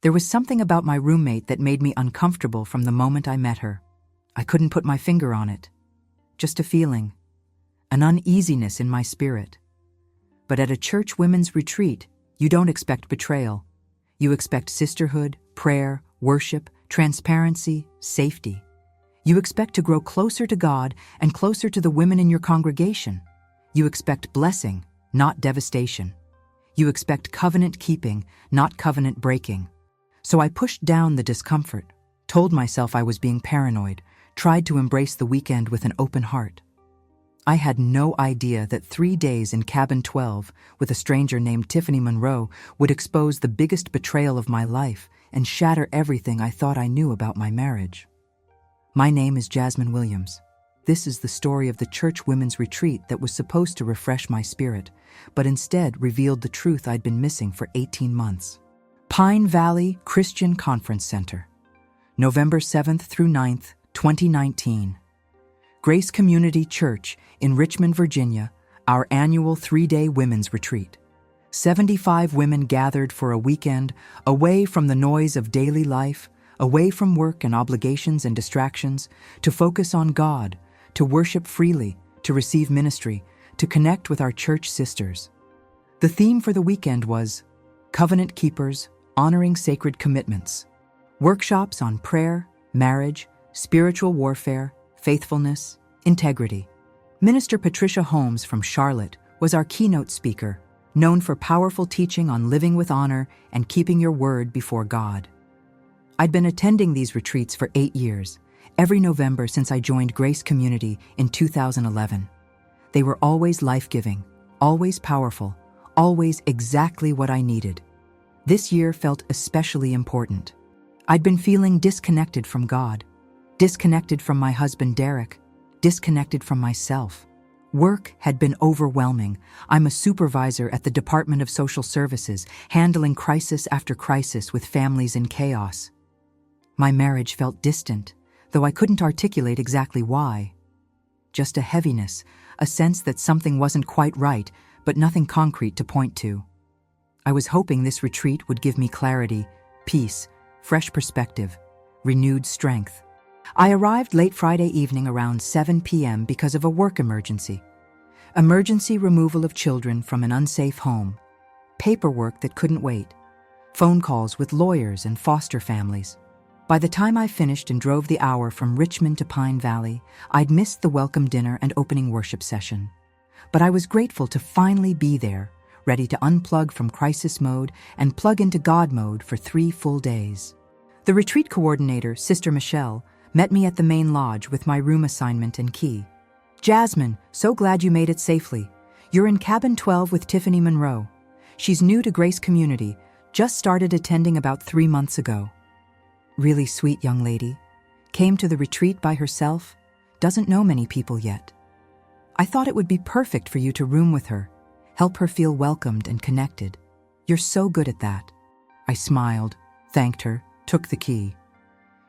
There was something about my roommate that made me uncomfortable from the moment I met her. I couldn't put my finger on it. Just a feeling, an uneasiness in my spirit. But at a church women's retreat, you don't expect betrayal. You expect sisterhood, prayer, worship, transparency, safety. You expect to grow closer to God and closer to the women in your congregation. You expect blessing, not devastation. You expect covenant keeping, not covenant breaking. So I pushed down the discomfort, told myself I was being paranoid, tried to embrace the weekend with an open heart. I had no idea that 3 days in cabin 12 with a stranger named Tiffany Monroe would expose the biggest betrayal of my life and shatter everything I thought I knew about my marriage. My name is Jasmine Williams. This is the story of the church women's retreat that was supposed to refresh my spirit, but instead revealed the truth I'd been missing for 18 months. Pine Valley Christian Conference Center, November 7th through 9th, 2019. Grace Community Church in Richmond, Virginia, our annual 3-day women's retreat. 75 women gathered for a weekend, away from the noise of daily life, away from work and obligations and distractions, to focus on God, to worship freely, to receive ministry, to connect with our church sisters. The theme for the weekend was Covenant Keepers, Honoring Sacred Commitments. Workshops on prayer, marriage, spiritual warfare, faithfulness, integrity. Minister Patricia Holmes from Charlotte was our keynote speaker, known for powerful teaching on living with honor and keeping your word before God. I'd been attending these retreats for 8 years, every November since I joined Grace Community in 2011. They were always life-giving, always powerful, always exactly what I needed. This year felt especially important. I'd been feeling disconnected from God, disconnected from my husband Derek, disconnected from myself. Work had been overwhelming. I'm a supervisor at the Department of Social Services, handling crisis after crisis with families in chaos. My marriage felt distant, though I couldn't articulate exactly why. Just a heaviness, a sense that something wasn't quite right, but nothing concrete to point to. I was hoping this retreat would give me clarity, peace, fresh perspective, renewed strength. I arrived late Friday evening around 7 p.m. because of a work emergency. Emergency removal of children from an unsafe home. Paperwork that couldn't wait. Phone calls with lawyers and foster families. By the time I finished and drove the hour from Richmond to Pine Valley, I'd missed the welcome dinner and opening worship session. But I was grateful to finally be there, ready to unplug from crisis mode and plug into God mode for 3 full days. The retreat coordinator, Sister Michelle, met me at the main lodge with my room assignment and key. "Jasmine, so glad you made it safely. You're in cabin 12 with Tiffany Monroe. She's new to Grace Community, just started attending about 3 months ago. Really sweet young lady. Came to the retreat by herself, doesn't know many people yet. I thought it would be perfect for you to room with her, help her feel welcomed and connected. You're so good at that." I smiled, thanked her, took the key.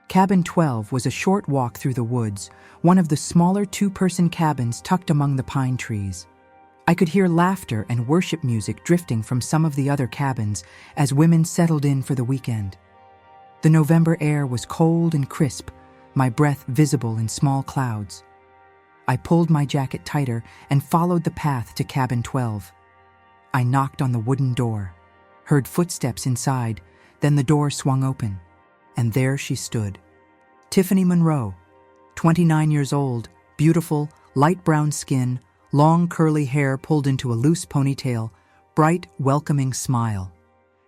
Cabin 12 was a short walk through the woods, one of the smaller 2-person cabins tucked among the pine trees. I could hear laughter and worship music drifting from some of the other cabins as women settled in for the weekend. The November air was cold and crisp, my breath visible in small clouds. I pulled my jacket tighter and followed the path to cabin 12. I knocked on the wooden door, heard footsteps inside, then the door swung open. And there she stood. Tiffany Monroe, 29 years old, beautiful, light brown skin, long curly hair pulled into a loose ponytail, bright, welcoming smile.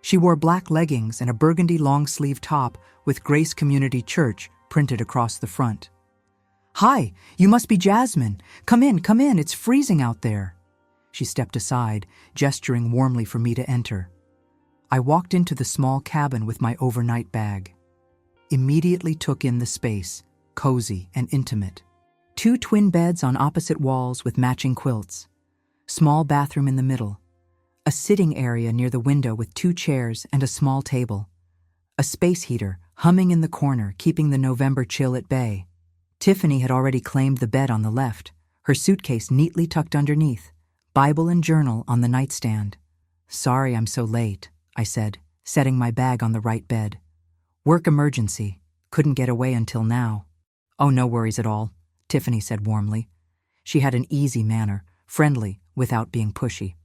She wore black leggings and a burgundy long-sleeve top with Grace Community Church printed across the front. "Hi, you must be Jasmine. Come in, it's freezing out there." She stepped aside, gesturing warmly for me to enter. I walked into the small cabin with my overnight bag. Immediately took in the space, cozy and intimate. 2 twin beds on opposite walls with matching quilts. Small bathroom in the middle. A sitting area near the window with 2 chairs and a small table. A space heater humming in the corner, keeping the November chill at bay. Tiffany had already claimed the bed on the left, her suitcase neatly tucked underneath, Bible and journal on the nightstand. "Sorry I'm so late," I said, setting my bag on the right bed. Work emergency. Couldn't get away until now. Oh, no worries at all, Tiffany said warmly. She had an easy manner, friendly, without being pushy.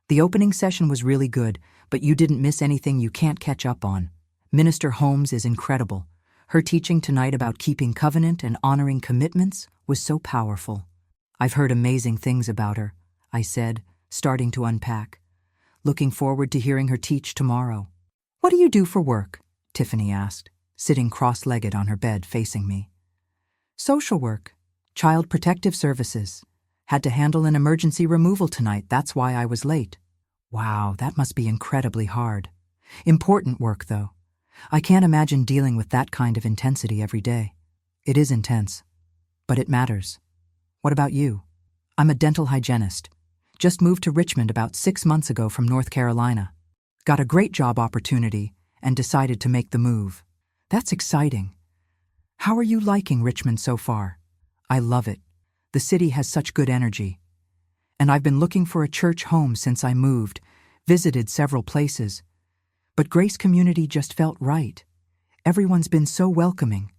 The opening session was really good, but you didn't miss anything you can't catch up on. Minister Holmes is incredible. Her teaching tonight about keeping covenant and honoring commitments was so powerful. I've heard amazing things about her, I said, starting to unpack. Looking forward to hearing her teach tomorrow. What do you do for work? Tiffany asked, sitting cross-legged on her bed facing me. Social work. Child Protective Services. Had to handle an emergency removal tonight, that's why I was late. Wow, that must be incredibly hard. Important work, though. I can't imagine dealing with that kind of intensity every day. It is intense, but it matters. What about you? I'm a dental hygienist. Just moved to Richmond about 6 months ago from North Carolina. Got a great job opportunity and decided to make the move. That's exciting. How are you liking Richmond so far? I love it. The city has such good energy. And I've been looking for a church home since I moved, visited several places. But Grace Community just felt right. Everyone's been so welcoming.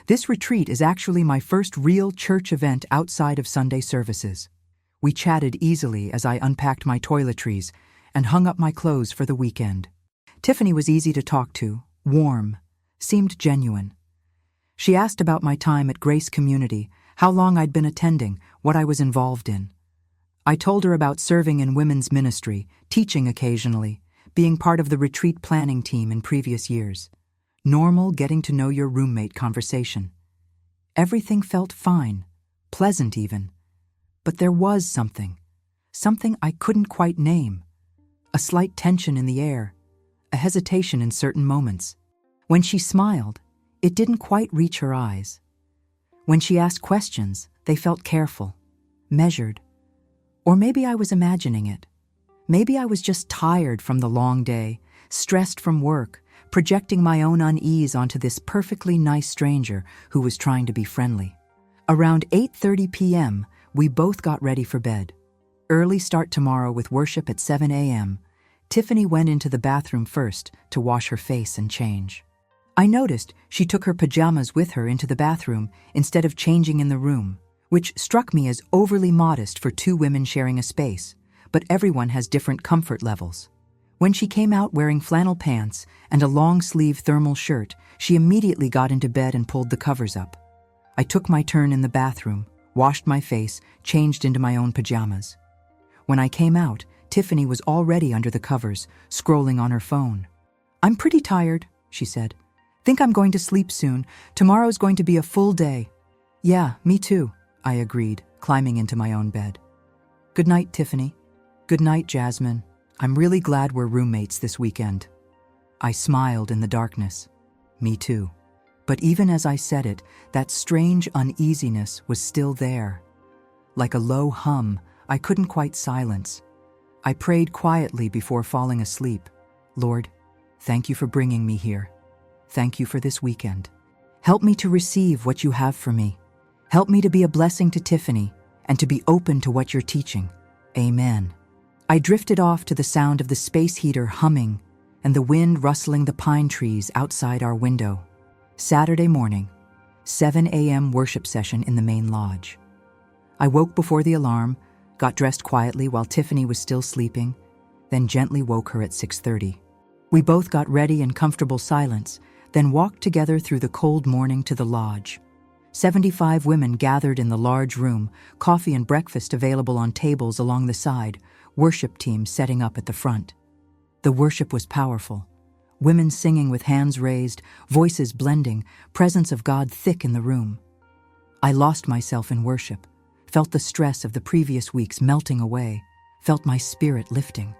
This retreat is actually my first real church event outside of Sunday services. We chatted easily as I unpacked my toiletries and hung up my clothes for the weekend. Tiffany was easy to talk to, warm, seemed genuine. She asked about my time at Grace Community, how long I'd been attending, what I was involved in. I told her about serving in women's ministry, teaching occasionally, being part of the retreat planning team in previous years. Normal getting to know your roommate conversation. Everything felt fine, pleasant even. But there was something I couldn't quite name. A slight tension in the air, a hesitation in certain moments. When she smiled, it didn't quite reach her eyes. When she asked questions, they felt careful, measured. Or maybe I was imagining it. Maybe I was just tired from the long day, stressed from work, projecting my own unease onto this perfectly nice stranger who was trying to be friendly. Around 8:30 p.m., we both got ready for bed. Early start tomorrow with worship at 7 a.m. Tiffany went into the bathroom first to wash her face and change. I noticed she took her pajamas with her into the bathroom instead of changing in the room, which struck me as overly modest for two women sharing a space, but everyone has different comfort levels. When she came out wearing flannel pants and a long-sleeve thermal shirt, she immediately got into bed and pulled the covers up. I took my turn in the bathroom, washed my face, changed into my own pajamas. When I came out, Tiffany was already under the covers, scrolling on her phone. "I'm pretty tired," she said. "Think I'm going to sleep soon. Tomorrow's going to be a full day." "Yeah, me too," I agreed, climbing into my own bed. "Good night, Tiffany." "Good night, Jasmine. I'm really glad we're roommates this weekend." I smiled in the darkness. Me too. But even as I said it, that strange uneasiness was still there. Like a low hum, I couldn't quite silence. I prayed quietly before falling asleep. "Lord, thank you for bringing me here. Thank you for this weekend. Help me to receive what you have for me. Help me to be a blessing to Tiffany and to be open to what you're teaching. Amen." I drifted off to the sound of the space heater humming and the wind rustling the pine trees outside our window. Saturday morning, 7 a.m. worship session in the main lodge. I woke before the alarm, got dressed quietly while Tiffany was still sleeping, then gently woke her at 6:30. We both got ready in comfortable silence, then walked together through the cold morning to the lodge. 75 women gathered in the large room, coffee and breakfast available on tables along the side, worship teams setting up at the front. The worship was powerful. Women singing with hands raised, voices blending, presence of God thick in the room. I lost myself in worship, felt the stress of the previous weeks melting away, felt my spirit lifting.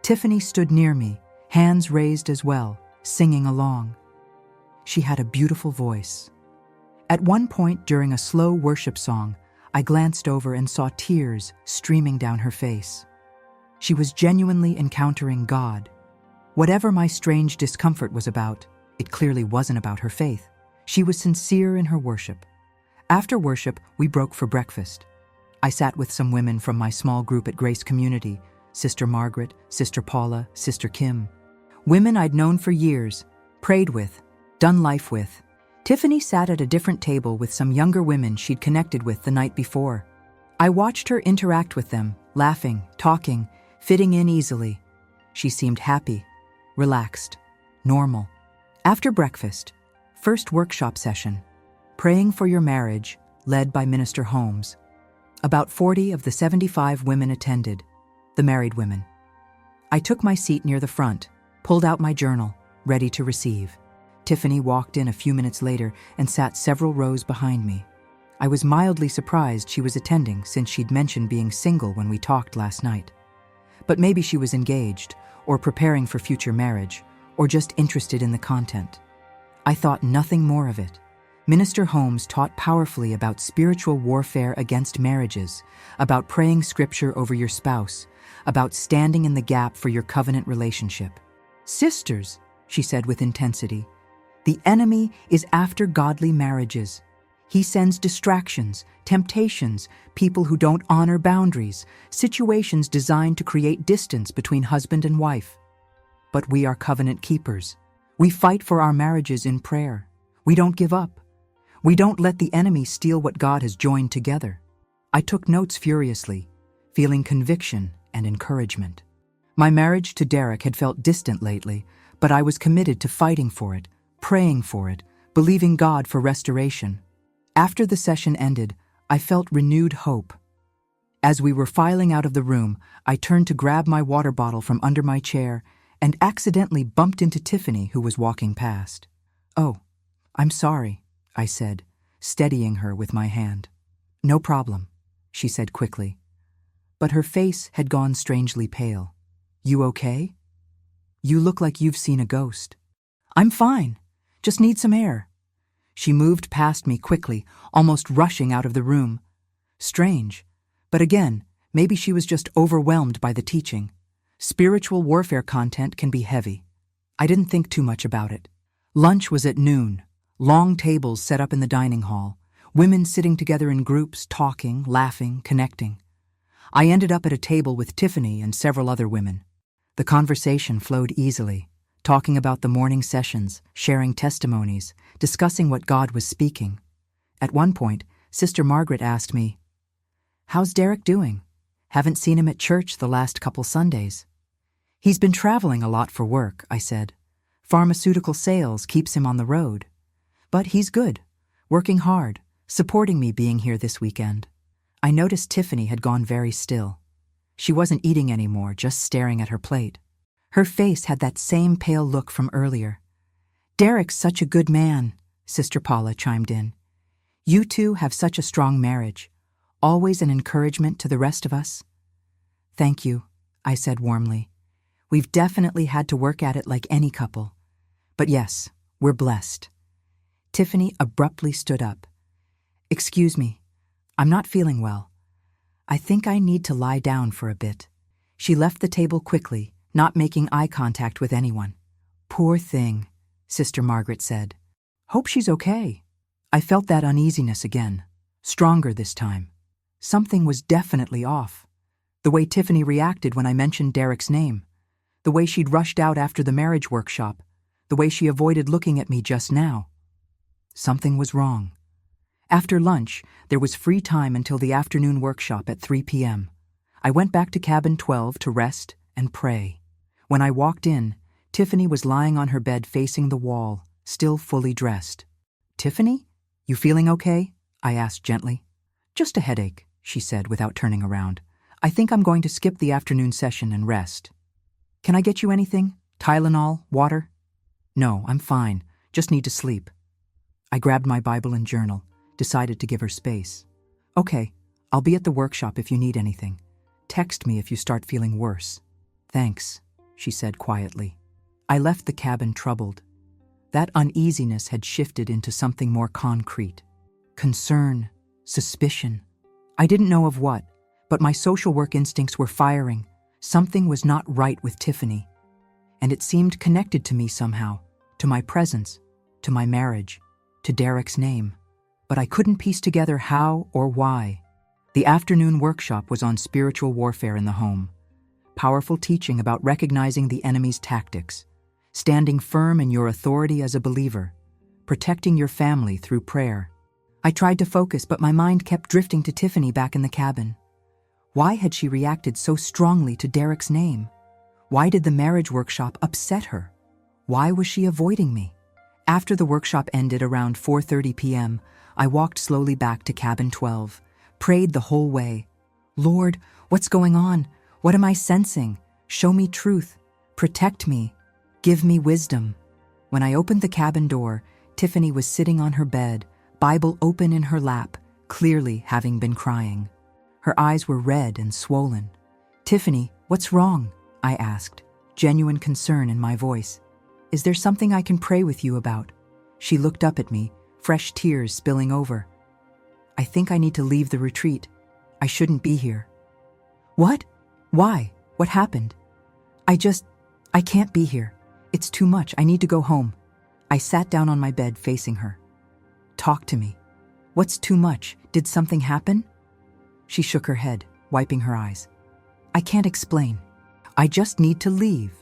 Tiffany stood near me, hands raised as well, singing along. She had a beautiful voice. At one point during a slow worship song, I glanced over and saw tears streaming down her face. She was genuinely encountering God. Whatever my strange discomfort was about, it clearly wasn't about her faith. She was sincere in her worship. After worship, we broke for breakfast. I sat with some women from my small group at Grace Community, Sister Margaret, Sister Paula, Sister Kim. Women I'd known for years, prayed with, done life with. Tiffany sat at a different table with some younger women she'd connected with the night before. I watched her interact with them, laughing, talking, fitting in easily. She seemed happy, relaxed, normal. After breakfast, first workshop session, Praying for Your Marriage, led by Minister Holmes. About 40 of the 75 women attended, the married women. I took my seat near the front, pulled out my journal, ready to receive. Tiffany walked in a few minutes later and sat several rows behind me. I was mildly surprised she was attending since she'd mentioned being single when we talked last night. But maybe she was engaged, or preparing for future marriage, or just interested in the content. I thought nothing more of it. Minister Holmes taught powerfully about spiritual warfare against marriages, about praying scripture over your spouse, about standing in the gap for your covenant relationship. Sisters, she said with intensity, the enemy is after godly marriages. He sends distractions, temptations, people who don't honor boundaries, situations designed to create distance between husband and wife. But we are covenant keepers. We fight for our marriages in prayer. We don't give up. We don't let the enemy steal what God has joined together. I took notes furiously, feeling conviction and encouragement. My marriage to Derek had felt distant lately, but I was committed to fighting for it, praying for it, believing God for restoration. After the session ended, I felt renewed hope. As we were filing out of the room, I turned to grab my water bottle from under my chair and accidentally bumped into Tiffany, who was walking past. "Oh, I'm sorry," I said, steadying her with my hand. "No problem," she said quickly. But her face had gone strangely pale. "You okay? You look like you've seen a ghost." "I'm fine. Just need some air." She moved past me quickly, almost rushing out of the room. Strange, but again, maybe she was just overwhelmed by the teaching. Spiritual warfare content can be heavy. I didn't think too much about it. Lunch was at noon. Long tables set up in the dining hall, women sitting together in groups, talking, laughing, connecting. I ended up at a table with Tiffany and several other women. The conversation flowed easily, talking about the morning sessions, sharing testimonies, discussing what God was speaking. At one point, Sister Margaret asked me, "How's Derek doing? Haven't seen him at church the last couple Sundays." "He's been traveling a lot for work," I said. "Pharmaceutical sales keeps him on the road. But he's good, working hard, supporting me being here this weekend." I noticed Tiffany had gone very still. She wasn't eating anymore, just staring at her plate. Her face had that same pale look from earlier. "Derek's such a good man," Sister Paula chimed in. "You two have such a strong marriage, always an encouragement to the rest of us." "Thank you," I said warmly. "We've definitely had to work at it like any couple. But yes, we're blessed." Tiffany abruptly stood up. "Excuse me, I'm not feeling well. I think I need to lie down for a bit." She left the table quickly, not making eye contact with anyone. "Poor thing," Sister Margaret said. "Hope she's okay." I felt that uneasiness again, stronger this time. Something was definitely off. The way Tiffany reacted when I mentioned Derek's name, the way she'd rushed out after the marriage workshop, the way she avoided looking at me just now. Something was wrong. After lunch, there was free time until the afternoon workshop at 3 p.m. I went back to cabin 12 to rest and pray. When I walked in, Tiffany was lying on her bed facing the wall, still fully dressed. "Tiffany, you feeling okay?" I asked gently. "Just a headache," she said without turning around. "I think I'm going to skip the afternoon session and rest." "Can I get you anything? Tylenol, water?" "No, I'm fine. Just need to sleep." I grabbed my Bible and journal, decided to give her space. "Okay, I'll be at the workshop if you need anything. Text me if you start feeling worse." "Thanks," she said quietly. I left the cabin troubled. That uneasiness had shifted into something more concrete. Concern, suspicion. I didn't know of what, but my social work instincts were firing. Something was not right with Tiffany. And it seemed connected to me somehow, to my presence, to my marriage, to Derek's name. But I couldn't piece together how or why. The afternoon workshop was on spiritual warfare in the home. Powerful teaching about recognizing the enemy's tactics, standing firm in your authority as a believer, protecting your family through prayer. I tried to focus, but my mind kept drifting to Tiffany back in the cabin. Why had she reacted so strongly to Derek's name? Why did the marriage workshop upset her? Why was she avoiding me? After the workshop ended around 4:30 p.m., I walked slowly back to cabin 12, prayed the whole way. Lord, what's going on? What am I sensing? Show me truth. Protect me. Give me wisdom. When I opened the cabin door, Tiffany was sitting on her bed, Bible open in her lap, clearly having been crying. Her eyes were red and swollen. "Tiffany, what's wrong?" I asked, genuine concern in my voice. "Is there something I can pray with you about?" She looked up at me, fresh tears spilling over. "I think I need to leave the retreat. I shouldn't be here." "What? Why? What happened?" I can't be here. It's too much. I need to go home." I sat down on my bed facing her. "Talk to me. What's too much? Did something happen?" She shook her head, wiping her eyes. "I can't explain. I just need to leave.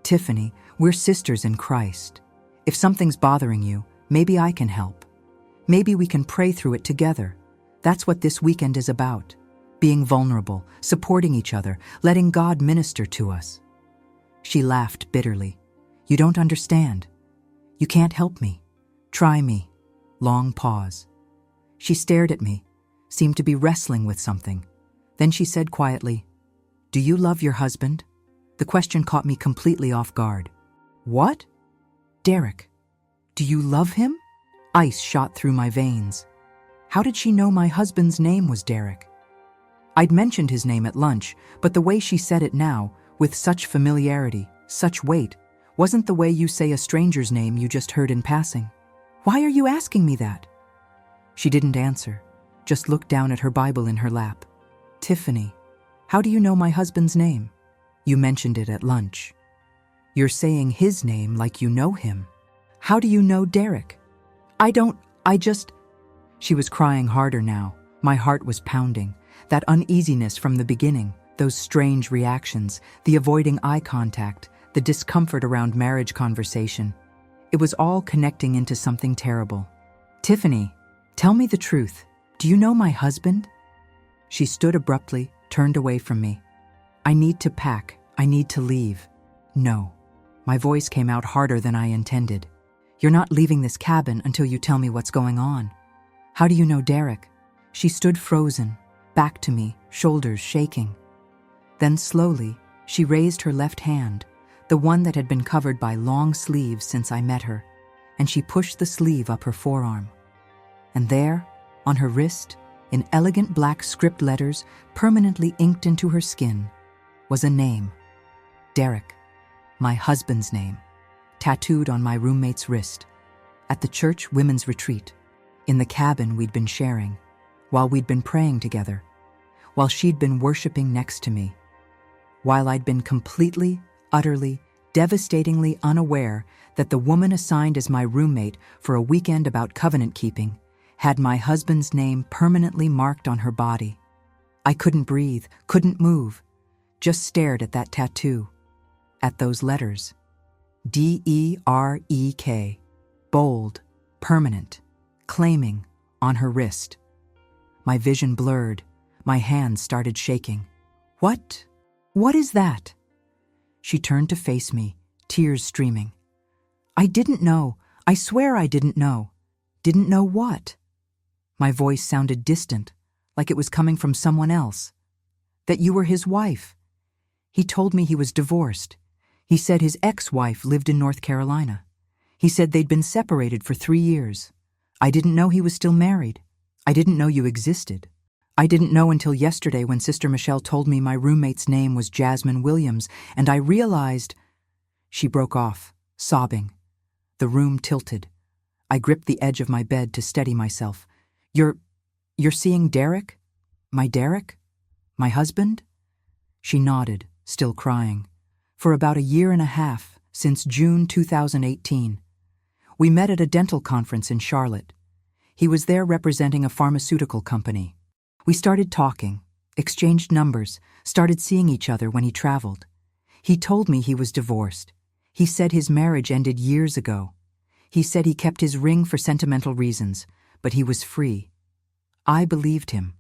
Tiffany, we're sisters in Christ. If something's bothering you, maybe I can help. Maybe we can pray through it together. That's what this weekend is about. Being vulnerable, supporting each other, letting God minister to us." She laughed bitterly. "You don't understand. You can't help me. Try me." Long pause. She stared at me, seemed to be wrestling with something. Then she said quietly, "Do you love your husband?" The question caught me completely off guard. "What?" "Derek. Do you love him?" Ice shot through my veins. How did she know my husband's name was Derek? I'd mentioned his name at lunch, but the way she said it now, with such familiarity, such weight, wasn't the way you say a stranger's name you just heard in passing. "Why are you asking me that?" She didn't answer, just looked down at her Bible in her lap. "Tiffany, how do you know my husband's name? You mentioned it at lunch. You're saying his name like you know him. How do you know Derek?" She was crying harder now. My heart was pounding. That uneasiness from the beginning, those strange reactions, the avoiding eye contact, the discomfort around marriage conversation. It was all connecting into something terrible. "Tiffany, tell me the truth. Do you know my husband?" She stood abruptly, turned away from me. "I need to pack. I need to leave." "No." My voice came out harder than I intended. "You're not leaving this cabin until you tell me what's going on." "How do you know Derek?" She stood frozen, back to me, shoulders shaking. Then slowly, she raised her left hand, the one that had been covered by long sleeves since I met her, and she pushed the sleeve up her forearm. And there, on her wrist, in elegant black script letters permanently inked into her skin, was a name. Derek, my husband's name, tattooed on my roommate's wrist, at the church women's retreat, in the cabin we'd been sharing, while we'd been praying together, while she'd been worshiping next to me, while I'd been completely, utterly, devastatingly unaware that the woman assigned as my roommate for a weekend about covenant keeping had my husband's name permanently marked on her body. I couldn't breathe, couldn't move, just stared at that tattoo, at those letters. D-E-R-E-K, bold, permanent, claiming, on her wrist. My vision blurred, my hands started shaking. What is that?" She turned to face me, tears streaming. "I didn't know. I swear I didn't know." "Didn't know what?" My voice sounded distant, like it was coming from someone else. "That you were his wife. He told me he was divorced. He said his ex-wife lived in North Carolina. He said they'd been separated for 3 years. I didn't know he was still married. I didn't know you existed. I didn't know until yesterday when Sister Michelle told me my roommate's name was Jasmine Williams, and I realized—" She broke off, sobbing. The room tilted. I gripped the edge of my bed to steady myself. You're seeing Derek? My Derek? My husband?" She nodded, still crying. "For about 1.5 years, since June 2018. We met at a dental conference in Charlotte. He was there representing a pharmaceutical company. We started talking, exchanged numbers, started seeing each other when he traveled. He told me he was divorced. He said his marriage ended years ago. He said he kept his ring for sentimental reasons, but he was free. I believed him.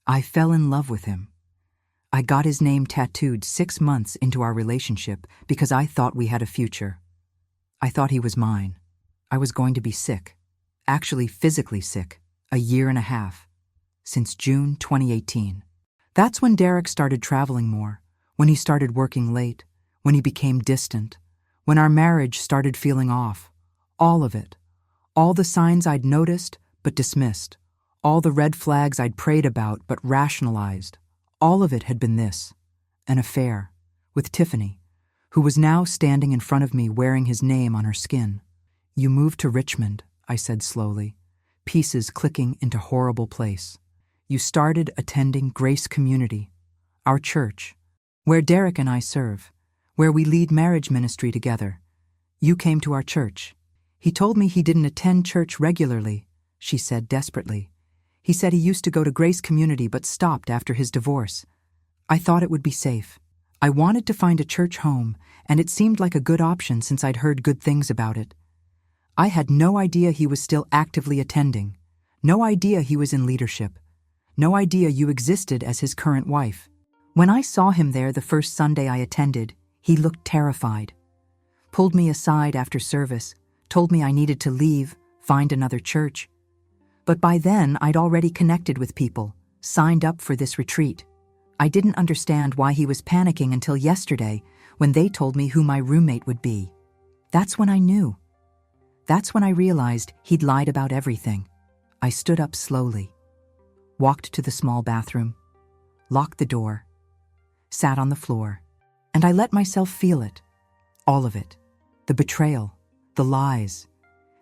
I fell in love with him. I got his name tattooed 6 months into our relationship because I thought we had a future. I thought he was mine. I was going to be sick, actually physically sick, a year and a half, since June 2018. That's when Derek started traveling more, when he started working late, when he became distant, when our marriage started feeling off. All of it. All the signs I'd noticed but dismissed. All the red flags I'd prayed about but rationalized. All of it had been this, an affair, with Tiffany, who was now standing in front of me wearing his name on her skin. "You moved to Richmond," I said slowly, pieces clicking into horrible place. "You started attending Grace Community, our church, where Derek and I serve, where we lead marriage ministry together. You came to our church." "He told me he didn't attend church regularly," she said desperately. "He said he used to go to Grace Community but stopped after his divorce. I thought it would be safe. I wanted to find a church home, and it seemed like a good option since I'd heard good things about it. I had no idea he was still actively attending. No idea he was in leadership. No idea you existed as his current wife. When I saw him there the first Sunday I attended, he looked terrified. Pulled me aside after service, told me I needed to leave, find another church. But by then, I'd already connected with people, signed up for this retreat. I didn't understand why he was panicking until yesterday when they told me who my roommate would be. That's when I knew. That's when I realized he'd lied about everything. I stood up slowly, walked to the small bathroom, locked the door, sat on the floor, and I let myself feel it. All of it. The betrayal, the lies,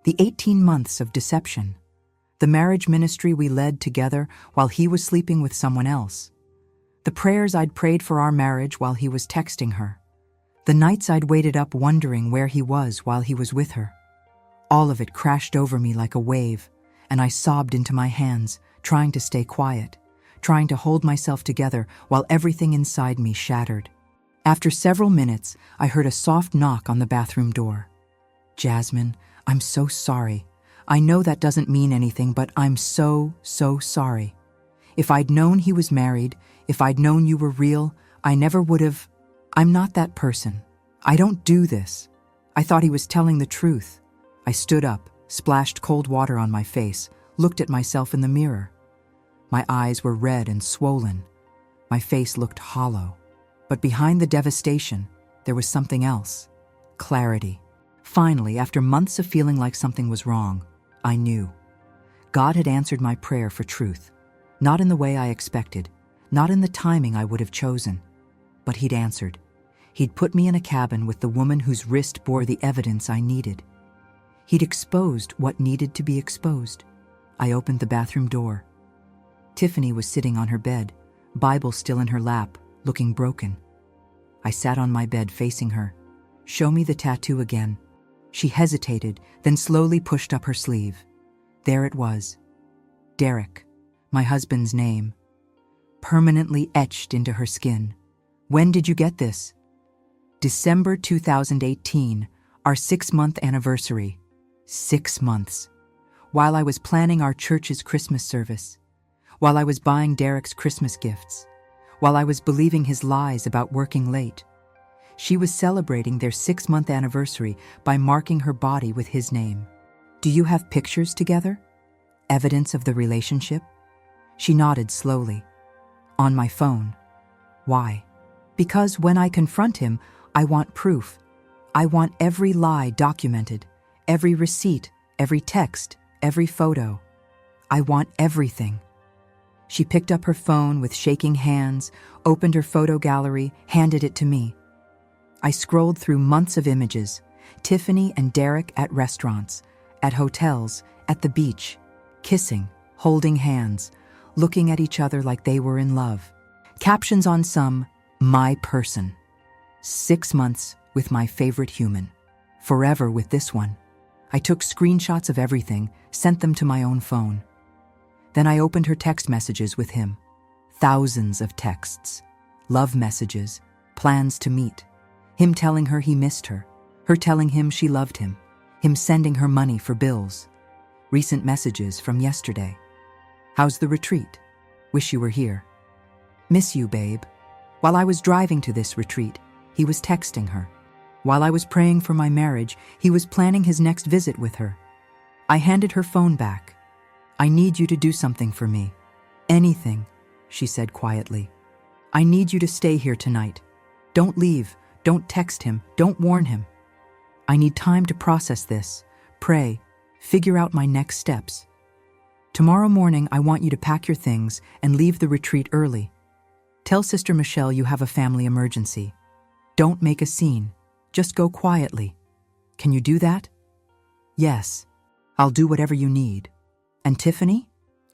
the 18 months of deception, the marriage ministry we led together while he was sleeping with someone else, the prayers I'd prayed for our marriage while he was texting her, the nights I'd waited up wondering where he was while he was with her. All of it crashed over me like a wave, and I sobbed into my hands, trying to stay quiet, trying to hold myself together while everything inside me shattered. After several minutes, I heard a soft knock on the bathroom door. "Jasmine, I'm so sorry. I know that doesn't mean anything, but I'm so sorry. If I'd known he was married, if I'd known you were real, I never would have. I'm not that person. I don't do this." I thought he was telling the truth. I stood up, splashed cold water on my face, looked at myself in the mirror. My eyes were red and swollen. My face looked hollow. But behind the devastation, there was something else. Clarity. Finally, after months of feeling like something was wrong, I knew. God had answered my prayer for truth. Not in the way I expected, not in the timing I would have chosen, but he'd answered. He'd put me in a cabin with the woman whose wrist bore the evidence I needed. He'd exposed what needed to be exposed. I opened the bathroom door. Tiffany was sitting on her bed, Bible still in her lap, looking broken. I sat on my bed facing her. "Show me the tattoo again." She hesitated, then slowly pushed up her sleeve. There it was. Derek, my husband's name, permanently etched into her skin. "When did you get this?" "December 2018, our 6-month anniversary." 6 months. While I was planning our church's Christmas service. While I was buying Derek's Christmas gifts. While I was believing his lies about working late. She was celebrating their 6-month anniversary by marking her body with his name. "Do you have pictures together? Evidence of the relationship?" She nodded slowly. "On my phone." "Why?" "Because when I confront him, I want proof. I want every lie documented, every receipt, every text, every photo. I want everything." She picked up her phone with shaking hands, opened her photo gallery, handed it to me. I scrolled through months of images, Tiffany and Derek at restaurants, at hotels, at the beach, kissing, holding hands, looking at each other like they were in love. Captions on some, "My person." 6 months with my favorite human. Forever with this one. I took screenshots of everything, sent them to my own phone. Then I opened her text messages with him. Thousands of texts. Love messages, plans to meet. Him telling her he missed her. Her telling him she loved him. Him sending her money for bills. Recent messages from yesterday. How's the retreat? Wish you were here. Miss you, babe. While I was driving to this retreat, he was texting her. While I was praying for my marriage, he was planning his next visit with her. I handed her phone back. I need you to do something for me. Anything, she said quietly. I need you to stay here tonight. Don't leave. Don't text him. Don't warn him. I need time to process this, pray, figure out my next steps. Tomorrow morning, I want you to pack your things and leave the retreat early. Tell Sister Michelle you have a family emergency. Don't make a scene. Just go quietly. Can you do that? Yes. I'll do whatever you need. And Tiffany?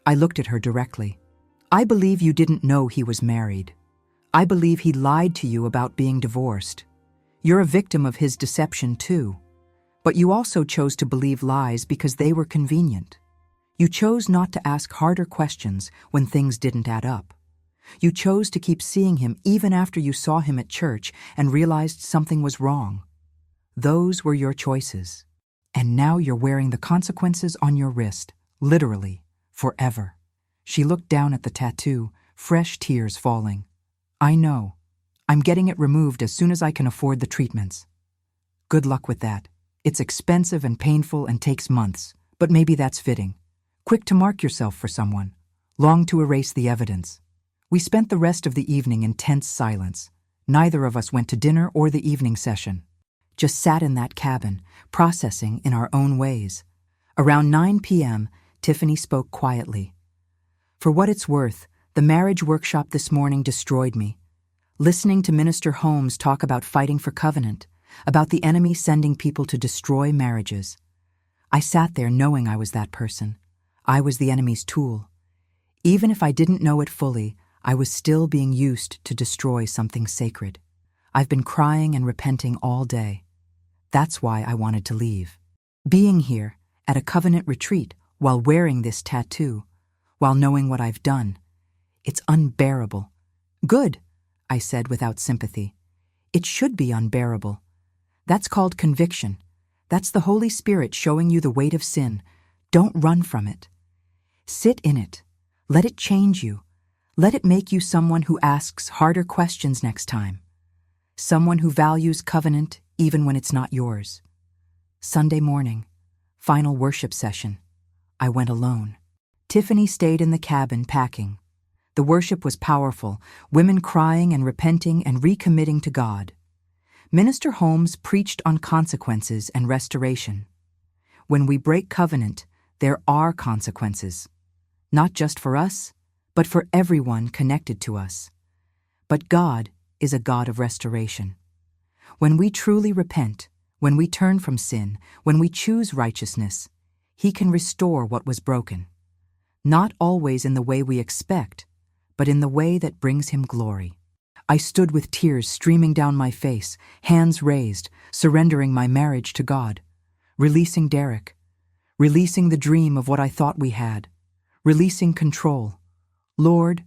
I looked at her directly. I believe you didn't know he was married. I believe he lied to you about being divorced. You're a victim of his deception too. But you also chose to believe lies because they were convenient. You chose not to ask harder questions when things didn't add up. You chose to keep seeing him even after you saw him at church and realized something was wrong. Those were your choices. And now you're wearing the consequences on your wrist, literally, forever. She looked down at the tattoo, fresh tears falling. I know. I'm getting it removed as soon as I can afford the treatments. Good luck with that. It's expensive and painful and takes months, but maybe that's fitting. Quick to mark yourself for someone. Long to erase the evidence. We spent the rest of the evening in tense silence. Neither of us went to dinner or the evening session. Just sat in that cabin, processing in our own ways. Around 9 p.m., Tiffany spoke quietly. For what it's worth, the marriage workshop this morning destroyed me. Listening to Minister Holmes talk about fighting for covenant, about the enemy sending people to destroy marriages. I sat there knowing I was that person. I was the enemy's tool. Even if I didn't know it fully, I was still being used to destroy something sacred. I've been crying and repenting all day. That's why I wanted to leave. Being here, at a covenant retreat, while wearing this tattoo, while knowing what I've done, it's unbearable. Good, I said without sympathy. It should be unbearable. That's called conviction. That's the Holy Spirit showing you the weight of sin. Don't run from it. Sit in it. Let it change you. Let it make you someone who asks harder questions next time. Someone who values covenant even when it's not yours. Sunday morning, final worship session. I went alone. Tiffany stayed in the cabin packing. The worship was powerful, women crying and repenting and recommitting to God. Minister Holmes preached on consequences and restoration. When we break covenant, there are consequences. Not just for us, but for everyone connected to us. But God is a God of restoration. When we truly repent, when we turn from sin, when we choose righteousness, He can restore what was broken. Not always in the way we expect, but in the way that brings Him glory. I stood with tears streaming down my face, hands raised, surrendering my marriage to God, releasing Derek, releasing the dream of what I thought we had, releasing control. Lord,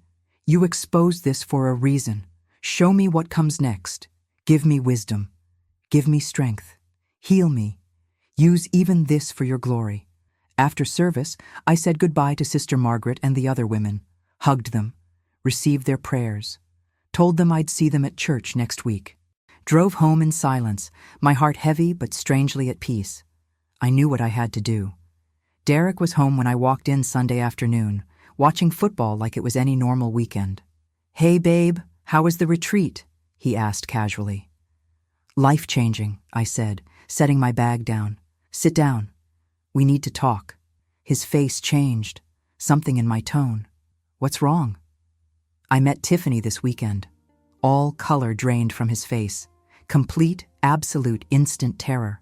you exposed this for a reason. Show me what comes next. Give me wisdom. Give me strength. Heal me. Use even this for your glory. After service, I said goodbye to Sister Margaret and the other women, hugged them, received their prayers, told them I'd see them at church next week. Drove home in silence, my heart heavy but strangely at peace. I knew what I had to do. Derek was home when I walked in Sunday afternoon, watching football like it was any normal weekend. "Hey, babe, how was the retreat?" he asked casually. "Life-changing," I said, setting my bag down. "Sit down. We need to talk." His face changed, something in my tone. "What's wrong?" "I met Tiffany this weekend." All color drained from his face. Complete, absolute, instant terror.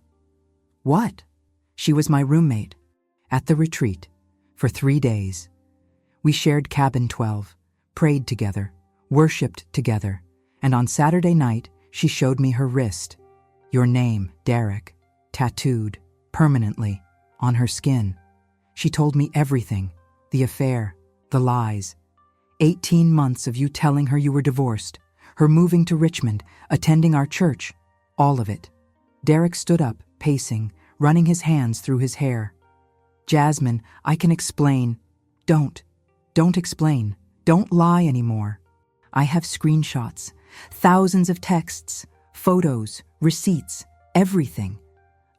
"What?" "She was my roommate. At the retreat. For 3 days. We shared cabin 12, prayed together, worshipped together, and on Saturday night, she showed me her wrist. Your name, Derek, tattooed, permanently, on her skin. She told me everything, the affair, the lies. 18 months of you telling her you were divorced, her moving to Richmond, attending our church, all of it. Derek stood up, pacing, running his hands through his hair. "Jasmine, I can explain." Don't explain. Don't lie anymore. I have screenshots, thousands of texts, photos, receipts, everything.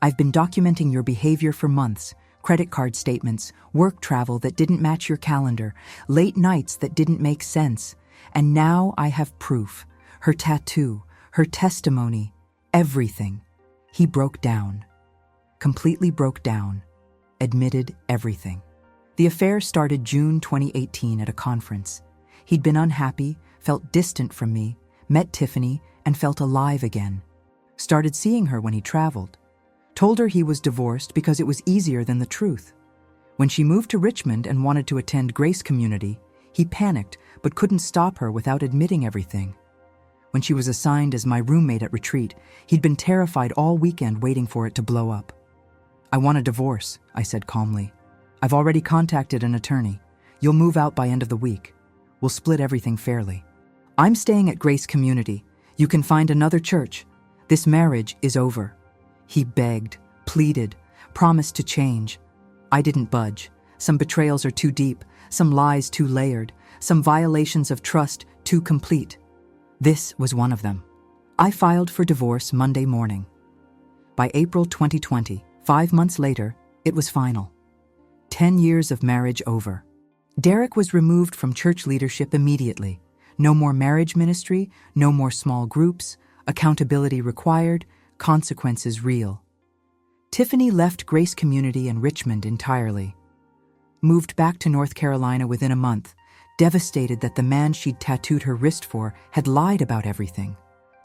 I've been documenting your behavior for months, credit card statements, work travel that didn't match your calendar, late nights that didn't make sense. And now I have proof. Her tattoo, her testimony, everything. He broke down. Completely broke down. Admitted everything. The affair started June 2018 at a conference. He'd been unhappy, felt distant from me, met Tiffany, and felt alive again. Started seeing her when he traveled. Told her he was divorced because it was easier than the truth. When she moved to Richmond and wanted to attend Grace Community, he panicked but couldn't stop her without admitting everything. When she was assigned as my roommate at retreat, he'd been terrified all weekend waiting for it to blow up. "I want a divorce," I said calmly. "I've already contacted an attorney. You'll move out by end of the week. We'll split everything fairly. I'm staying at Grace Community. You can find another church. This marriage is over." He begged, pleaded, promised to change. I didn't budge. Some betrayals are too deep, some lies too layered, some violations of trust too complete. This was one of them. I filed for divorce Monday morning. By April 2020, 5 months later, it was final. 10 years of marriage over. Derek was removed from church leadership immediately. No more marriage ministry, no more small groups, accountability required, consequences real. Tiffany left Grace Community in Richmond entirely. Moved back to North Carolina within a month, devastated that the man she'd tattooed her wrist for had lied about everything.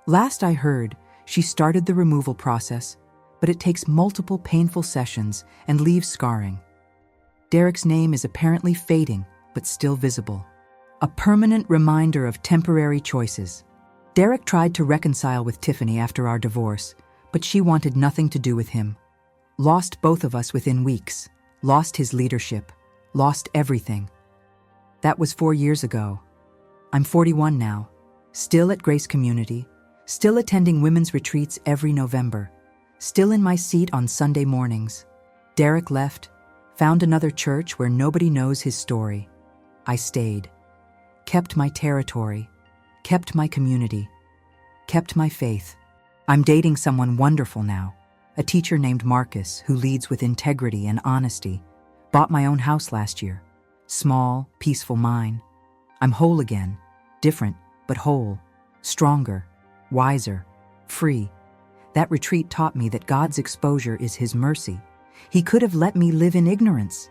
Last I heard, she started the removal process, but it takes multiple painful sessions and leaves scarring. Derek's name is apparently fading, but still visible. A permanent reminder of temporary choices. Derek tried to reconcile with Tiffany after our divorce, but she wanted nothing to do with him. Lost both of us within weeks. Lost his leadership. Lost everything. That was 4 years ago. I'm 41 now. Still at Grace Community. Still attending women's retreats every November. Still in my seat on Sunday mornings. Derek left. Found another church where nobody knows his story. I stayed. Kept my territory. Kept my community. Kept my faith. I'm dating someone wonderful now. A teacher named Marcus who leads with integrity and honesty. Bought my own house last year. Small, peaceful mine. I'm whole again. Different, but whole. Stronger. Wiser. Free. That retreat taught me that God's exposure is His mercy. He could have let me live in ignorance.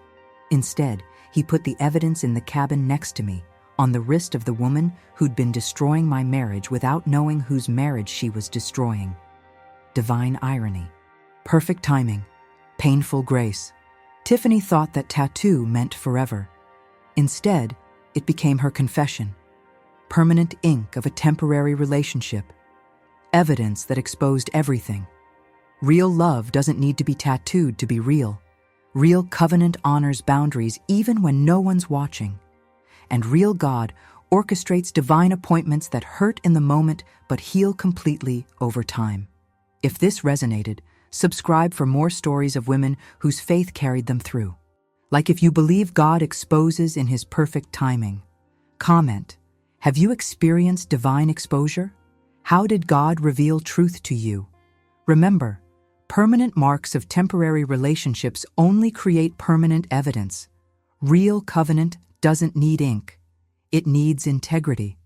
Instead, He put the evidence in the cabin next to me, on the wrist of the woman who'd been destroying my marriage without knowing whose marriage she was destroying. Divine irony. Perfect timing. Painful grace. Tiffany thought that tattoo meant forever. Instead, it became her confession. Permanent ink of a temporary relationship. Evidence that exposed everything. Real love doesn't need to be tattooed to be real. Real covenant honors boundaries even when no one's watching. And real God orchestrates divine appointments that hurt in the moment but heal completely over time. If this resonated, subscribe for more stories of women whose faith carried them through. Like if you believe God exposes in His perfect timing. Comment, have you experienced divine exposure? How did God reveal truth to you? Remember, permanent marks of temporary relationships only create permanent evidence. Real covenant doesn't need ink. It needs integrity.